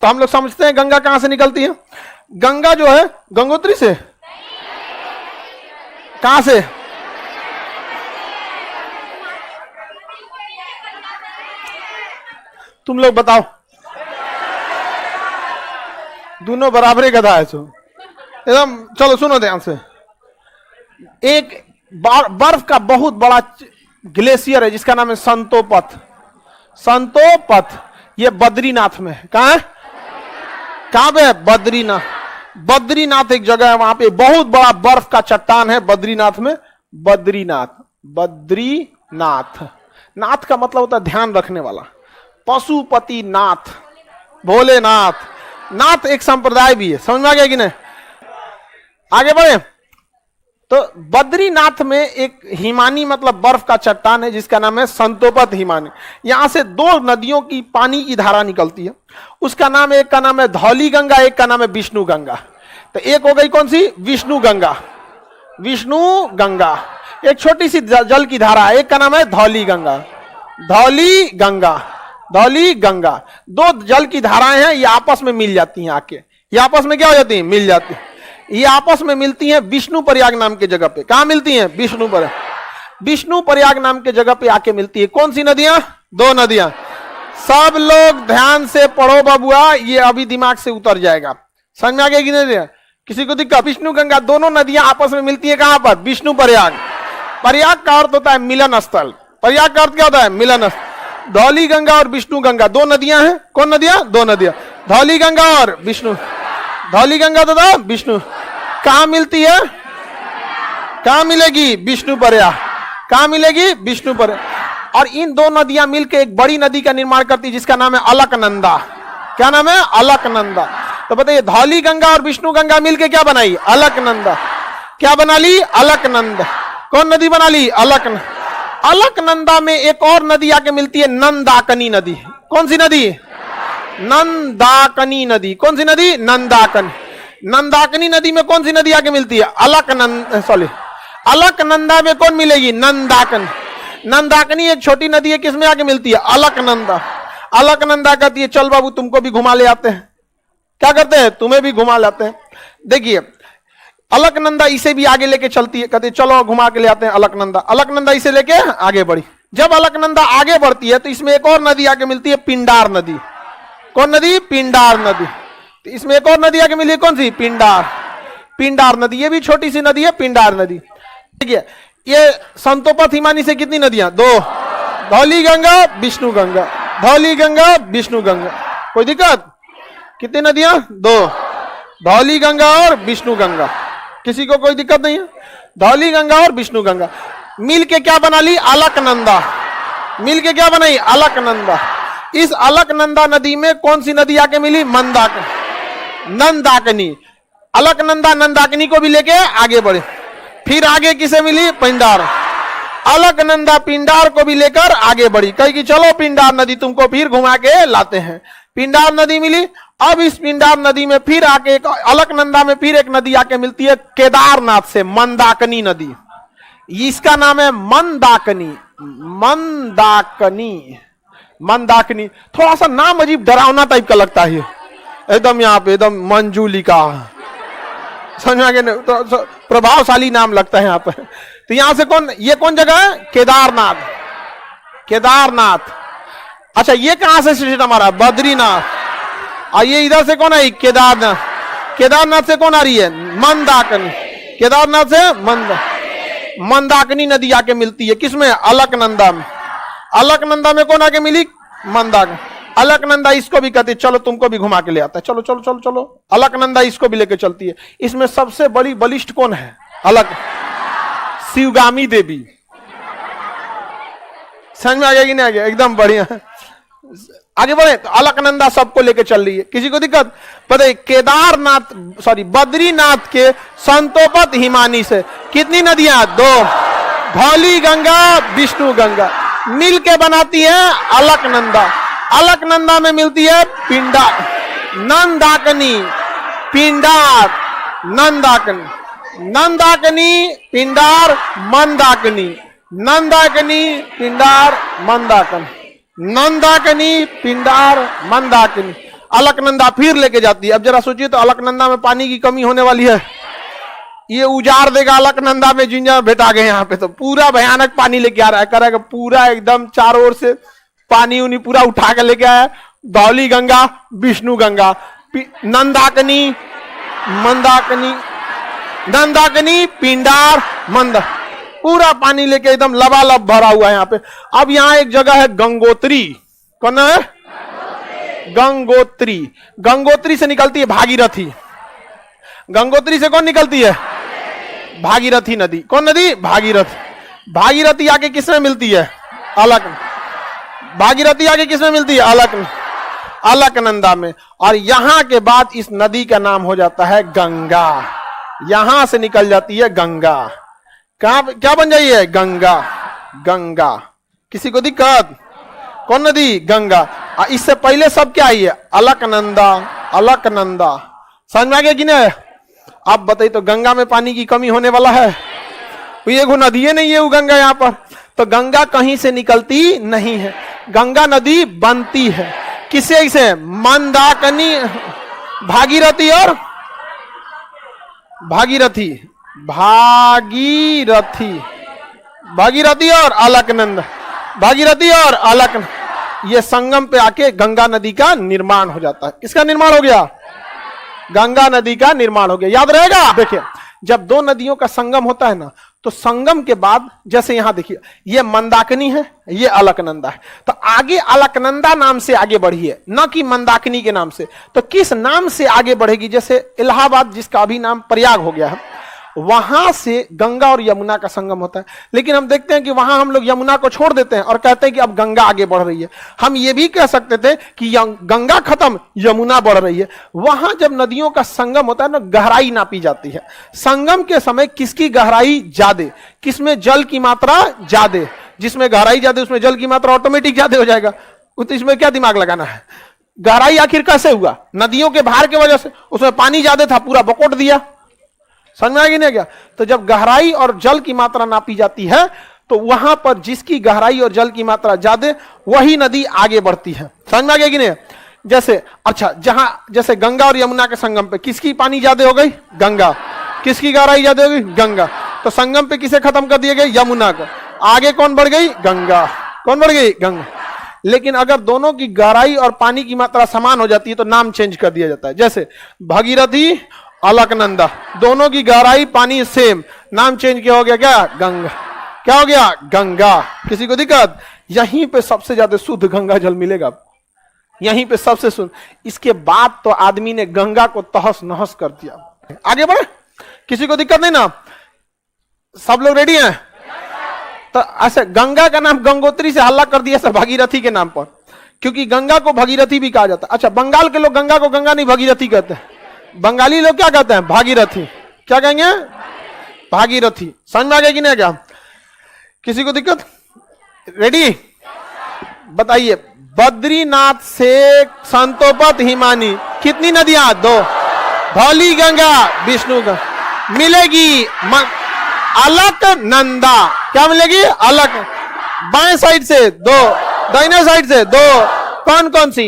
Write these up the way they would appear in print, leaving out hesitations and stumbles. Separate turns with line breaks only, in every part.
तो हम लोग समझते हैं गंगा कहां से निकलती है। गंगा जो है गंगोत्री से, कहां से? तुम लोग बताओ, दोनों बराबरी गधा है सो एकदम। चलो सुनो ध्यान से, एक बर्फ का बहुत बड़ा ग्लेशियर है जिसका नाम है संतोपथ। संतोपथ ये बद्रीनाथ में है। कहां है? कहां पे है? बद्रीनाथ। बद्रीनाथ एक जगह है, वहां पे बहुत बड़ा बर्फ का चट्टान है बद्रीनाथ में। बद्रीनाथ, बद्रीनाथ, नाथ का मतलब होता है ध्यान रखने वाला। पशुपति नाथ, भोलेनाथ। नाथ एक संप्रदाय भी है, समझ में आ गया कि नहीं? आगे बढ़े तो बद्रीनाथ में एक हिमानी मतलब बर्फ का चट्टान है जिसका नाम है संतोपथ हिमानी। यहां से दो नदियों की पानी की धारा निकलती है। उसका नाम, एक का नाम है धौली गंगा, एक का नाम है विष्णु गंगा। तो एक हो गई कौन सी? विष्णु गंगा। विष्णु गंगा एक छोटी सी जल की धारा है, एक का नाम है धौली गंगा। धौली गंगा, धौली गंगा, दो जल की धाराएं हैं, ये आपस में मिल जाती हैं आके। ये आपस में क्या हो जाती हैं? मिल जाती हैं। ये आपस में मिलती हैं विष्णु प्रयाग नाम के जगह पे। कहां मिलती हैं? विष्णु प्रयाग। विष्णु प्रयाग नाम के जगह पे आके मिलती है। कौन सी नदियां? दो नदियां। सब लोग ध्यान से पढ़ो बबुआ, ये अभी दिमाग से उतर जाएगा। समझ में आ गया कि नहीं? किसी को दिक्कत? विष्णु गंगा दोनों नदियां आपस में मिलती है कहां पर? विष्णु प्रयाग। प्रयाग का अर्थ होता है मिलन स्थल। प्रयाग का अर्थ क्या होता है? मिलन स्थल। धौली गंगा और विष्णु गंगा दो नदियां हैं। कौन नदियां? दो नदियां, धौली गंगा और विष्णु। धौली गंगा तथा विष्णु कहां मिलती है? कहां मिलेगी? विष्णु प्रयाग। कहां मिलेगी? विष्णु प्रयाग। और इन दो नदियां मिलकर एक बड़ी नदी का निर्माण करती है जिसका नाम है अलकनंदा। क्या नाम है? अलकनंदा। तो बताइए, धौली गंगा और विष्णु गंगा मिलकर क्या बनाई? अलकनंदा। क्या बना ली? अलकनंदा। कौन नदी बना ली? अलकनंदा। अलकनंदा में एक और नदी आके मिलती है, नंदाकनी नदी। कौन सी नदी? नंदाकनी नदी। कौन सी नदी? नंदाकनी। नंदाकनी नदी में कौन सी नदी आके मिलती है? अलकनंदा में कौन मिलेगी? नंदाकनी। नंदाकनी एक छोटी नदी है, किसमें आके मिलती है? अलकनंदा। अलकनंदा कहती है चल बाबू तुमको भी घुमा ले आते हैं। क्या करते हैं? तुम्हें भी घुमा लाते हैं। देखिए अलकनंदा इसे भी आगे लेके चलती है, कहते चलो घुमा के ले आते हैं अलकनंदा। अलकनंदा इसे लेके आगे बढ़ी। जब अलकनंदा आगे बढ़ती है तो इसमें एक और नदी आके मिलती है, पिंडार नदी। कौन नदी? पिंडार नदी। तो इसमें एक और नदी आके मिली है, कौन सी? पिंडार। पिंडार नदी, ये भी छोटी सी नदी है, पिंडार नदी। देखिए ये संतोपथ हिमानी से कितनी नदियां? दो। धौली गंगा, विष्णु गंगा। धौली गंगा, विष्णु गंगा। कोई दिक्कत? कितनी नदियां? दो। धौली गंगा और विष्णु गंगा। किसी को कोई दिक्कत नहीं है? धौली गंगा और विष्णु गंगा मिल के क्या बना ली? अलकनंदा। मिल के क्या बनाई? अलकनंदा। इस अलकनंदा नदी में कौन सी नदी आके मिली? मंदाकिनी। नंदाकिनी। अलकनंदा नंदाकिनी को भी लेके आगे बढ़े। फिर आगे किसे मिली? पिंडार। अलकनंदा पिंडार को भी लेकर आगे बढ़ी, कही कि चलो पिंडार नदी तुमको फिर घुमा के लाते हैं। पिंडार नदी मिली। अब इस पिंडार नदी में फिर आके अलकनंदा में फिर एक नदी आके मिलती है केदारनाथ से, मंदाकिनी नदी। इसका नाम है मंदाकिनी। मंदाकिनी। मंदाकिनी थोड़ा सा नाम अजीब डरावना टाइप का लगता है, एकदम यहाँ पे एकदम मंजूलिका, समझ में आ गया? तो प्रभावशाली नाम लगता है यहाँ पे। तो यहां से कौन, ये कौन जगह है? केदारनाथ। केदारनाथ। अच्छा ये कहां से स्टेशन हमारा? बद्रीनाथ। और ये इधर से कौन आई? केदारनाथ। केदारनाथ से कौन आ रही है? मंदाकिनी। केदारनाथ से मंदाकिनी नदी आके मिलती है किसमें? अलकनंदा में। अलकनंदा में कौन आके मिली? मंदाकिनी। अलकनंदा इसको भी कहते चलो तुमको भी घुमा के ले आता है, चलो चलो चलो चलो। अलकनंदा इसको भी लेके चलती है। इसमें सबसे बड़ी बलिष्ठ कौन है? शिवगामी देवी। समझ में आ गया कि नहीं आ गया? एकदम बढ़िया। आगे बढ़े तो अलकनंदा सबको लेके चल रही है, किसी को दिक्कत? पता केदारनाथ सॉरी बद्रीनाथ के संतोपथ हिमानी से कितनी नदियां? दो। धौली गंगा, विष्णु गंगा मिल के बनाती है अलकनंदा। अलकनंदा में मिलती है पिंडार, नंदाकिनी, पिंडार, नंदाकिनी, नंदाकिनी, पिंडार, मंदाकिनी, नंदाकिनी, पिंडार, मंदाकिनी, नंदाकिनी, पिंडार, मंदाकिनी। अलकनंदा फिर लेके जाती है। अब जरा सोचिए तो अलकनंदा में पानी की कमी होने वाली है, ये उजाड़ देगा अलकनंदा में। जिंजा बेटा गए यहाँ पे तो पूरा भयानक पानी लेके आ रहा है, करेगा पूरा एकदम चारों ओर से पानी उनी पूरा उठा के लेके आया। धौली गंगा, विष्णु गंगा, नंदाकनी, मंदाकनी, नंदाकनी, पिंडार, मंदा, पूरा पानी लेके एकदम लबालब भरा हुआ है यहाँ पे। अब यहाँ एक जगह है गंगोत्री, कौन है? गंगोत्री। गंगोत्री से निकलती है भागीरथी। गंगोत्री से कौन निकलती है? भागीरथी नदी। कौन नदी? भागीरथी। भागीरथी आगे किसमें मिलती है? अलक। भागीरथी आगे किसमें मिलती है? अलकनंदा में। और यहां के बाद इस नदी का नाम हो जाता है गंगा। यहां से निकल जाती है गंगा। क्या बन जाइए है? गंगा। गंगा। किसी को दिक्कत? कौन नदी? गंगा। इससे पहले सब क्या आई है? अलकनंदा, अलकनंदा। समझ में आ गया कि नहीं? आप बताइए तो गंगा में पानी की कमी होने वाला है? ये नदी है नहीं है वो गंगा यहाँ पर, तो गंगा कहीं से निकलती नहीं है, गंगा नदी बनती है। किसे से? मंदाकिनी, भागीरथी और भागीरथी, भागीरथी, भागीरथी और अलकनंदा, भागीरथी और अलकनंदा, ये संगम पे आके गंगा नदी का निर्माण हो जाता है। किसका निर्माण हो गया? गंगा नदी का निर्माण हो गया। याद रहेगा? देखिए जब दो नदियों का संगम होता है ना, तो संगम के बाद जैसे यहां देखिए ये मंदाकिनी है, ये अलकनंदा है, तो आगे अलकनंदा नाम से आगे बढ़ी है, न कि मंदाकिनी के नाम से। तो किस नाम से आगे बढ़ेगी? जैसे इलाहाबाद जिसका अभी नाम प्रयाग हो गया है, वहां से गंगा और यमुना का संगम होता है। लेकिन हम देखते हैं कि वहां हम लोग यमुना को छोड़ देते हैं और कहते हैं कि अब गंगा आगे बढ़ रही है। हम ये भी कह सकते थे कि गंगा खत्म, यमुना बढ़ रही है। वहां जब नदियों का संगम होता है ना, गहराई नापी जाती है। संगम के समय किसकी गहराई ज्यादा, किसमें जल की मात्रा ज्यादा, जिसमें गहराई ज्यादा उसमें जल की मात्रा ऑटोमेटिक ज्यादा हो जाएगा। तो इसमें क्या दिमाग लगाना है? गहराई आखिर कैसे हुआ? नदियों के भार की वजह से, उसमें पानी ज्यादा था, पूरा बकोट दिया। समझ में आ गया नहीं गया? तो जब गहराई और जल की मात्रा नापी जाती है, तो वहां पर जिसकी गहराई और जल की मात्रा ज्यादा, वही नदी आगे बढ़ती है। समझ में आ गया कि नहीं? जैसे अच्छा, जहां जैसे गंगा और यमुना के संगम पे किसकी पानी ज्यादा हो गई? गंगा। किसकी गहराई ज्यादा हो गई? गंगा। तो संगम पे किसे खत्म कर दिया गया? यमुना को। आगे कौन बढ़ गई? गंगा। कौन बढ़ गई? गंगा। लेकिन अगर दोनों की गहराई और पानी की मात्रा समान हो जाती है तो नाम चेंज कर दिया जाता है। जैसे भागीरथी, अलकनंदा, दोनों की गहराई पानी सेम, नाम चेंज क्या हो गया? क्या? गंगा। क्या हो गया? गंगा। किसी को दिक्कत? यहीं पे सबसे ज्यादा शुद्ध गंगा जल मिलेगा, यहीं पे सबसे शुद्ध। इसके बाद तो आदमी ने गंगा को तहस नहस कर दिया। आगे बढ़े, किसी को दिक्कत नहीं ना? सब लोग रेडी हैं? तो ऐसे गंगा का नाम गंगोत्री से हल्ला कर दिया सर भागीरथी के नाम पर, क्योंकि गंगा को भागीरथी भी कहा जाता है। अच्छा, बंगाल के लोग गंगा को गंगा नहीं भागीरथी कहते हैं, बंगाली लोग क्या कहते हैं? भागीरथी। क्या कहेंगे? भागीरथी। समझ में आ गया कि नहीं क्या? किसी को दिक्कत? रेडी? बताइए, बद्रीनाथ से संतोपत हिमानी कितनी नदियां? 2। धौली गंगा, विष्णु गंगा मिलेगी अलकनंदा। क्या मिलेगी? अलक। बाएं साइड से 2, दाहिने साइड से 2। कौन कौन सी?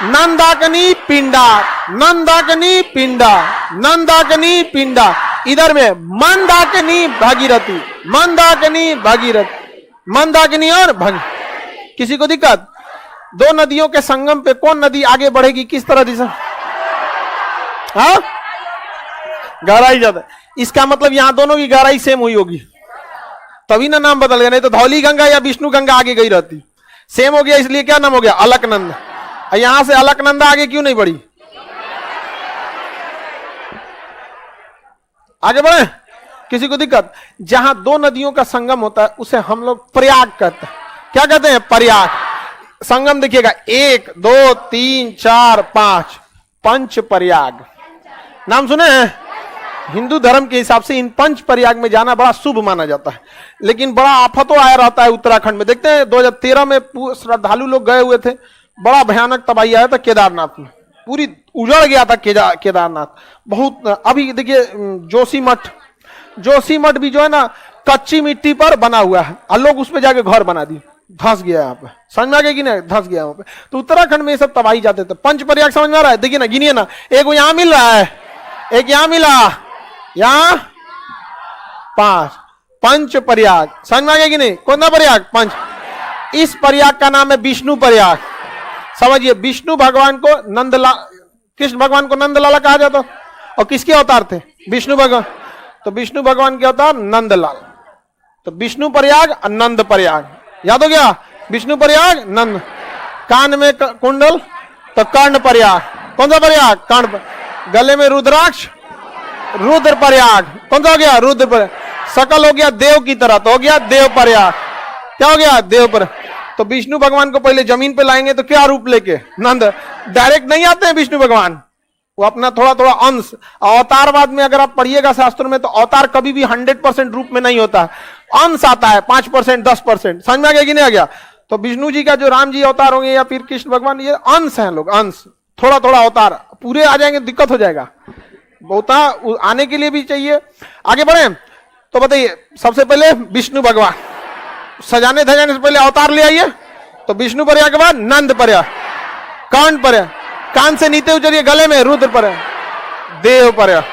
नंदाकिनी, पिंडा, नंदाकिनी, पिंडा, नंदाकिनी, पिंडा। इधर में मंदाकिनी, भागीरथी, मंदाकिनी, भागीरथी, मंदाकिनी और भागीरथी। किसी को दिक्कत? दो नदियों के संगम पे कौन नदी आगे बढ़ेगी? किस तरह दिशा? हाँ, गहराई ज्यादा। इसका मतलब यहां दोनों की गहराई सेम हुई होगी, तभी ना नाम बदल गया। नहीं तो धौली गंगा या विष्णु गंगा आगे गई रहती। सेम हो गया, इसलिए क्या नाम हो गया? अलकनंदा। यहां से अलकनंदा आगे क्यों नहीं बढ़ी? आगे बढ़े, किसी को दिक्कत? जहां दो नदियों का संगम होता है उसे हम लोग प्रयाग कहते हैं। क्या कहते हैं? प्रयाग। संगम देखिएगा, 1 2 3 4 5, पंच प्रयाग नाम सुने हैं? हिंदू धर्म के हिसाब से इन पंच प्रयाग में जाना बड़ा शुभ माना जाता है, लेकिन बड़ा आफतों आया रहता है उत्तराखंड में। देखते हैं 2013 में श्रद्धालु लोग गए हुए थे, बड़ा भयानक तबाही आया था केदारनाथ में, पूरी उजड़ गया था केदारनाथ। बहुत अभी देखिए जोशीमठ भी जो है ना, कच्ची मिट्टी पर बना हुआ है और लोग उस पर जाके घर बना दिए। धस गया यहाँ पे, समझ में आ गया कि नहीं, धस गया वहां पे। तो उत्तराखंड में ये सब तबाही जाते थे। पंच प्रयाग समझ में आ रहा है, देखिए ना, गिनिए ना, एक वो यहां मिल रहा है, एक यहां मिला, यहां 5, पंच प्रयाग, समझ में आ गया कि नहीं, कौन सा प्रयाग, पंच। इस प्रयाग का नाम है विष्णु प्रयाग। समझिए, विष्णु भगवान को नंदलाल, कृष्ण भगवान को नंदलाला कहा जाता, और किसके अवतार थे, विष्णु भगवान। तो विष्णु भगवान के अवतार नंदलाल। तो विष्णु प्रयाग और नंद प्रयाग, याद हो गया, विष्णु प्रयाग नंद। कान में कुंडल तो कर्ण प्रयाग, कौन सा प्रयाग, कर्ण। गले में रुद्राक्ष, रुद्र प्रयाग, कौन सा हो गया, रुद्र प्रयाग। सकल हो गया देव की तरह, तो हो गया देव प्रयाग। क्या हो गया, देव पर। तो विष्णु भगवान को पहले जमीन पे लाएंगे तो क्या रूप लेके, नंद। डायरेक्ट नहीं आते हैं विष्णु भगवान, वो अपना थोड़ा थोड़ा अंश। अवतारवाद में अगर आप पढ़िएगा शास्त्रों में, तो अवतार कभी भी 100% रूप में नहीं होता, अंश आता है, 5%, 10%। समझ में आ गया कि नहीं आ गया। तो विष्णु जी का जो राम जी अवतार होंगे या फिर कृष्ण भगवान, ये अंश हैं लोग, अंश, थोड़ा थोड़ा अवतार। पूरे आ जाएंगे दिक्कत हो जाएगा, बहुत आने के लिए भी चाहिए। आगे बढ़े तो बताइए, सबसे पहले विष्णु भगवान, सजाने धजाने से पहले अवतार ले आइए। तो विष्णु प्रयाग के बाद नंद प्रयाग, कर्ण प्रयाग, कान से नीचे उचरिए, गले में रुद्र प्रयाग, देव प्रयाग।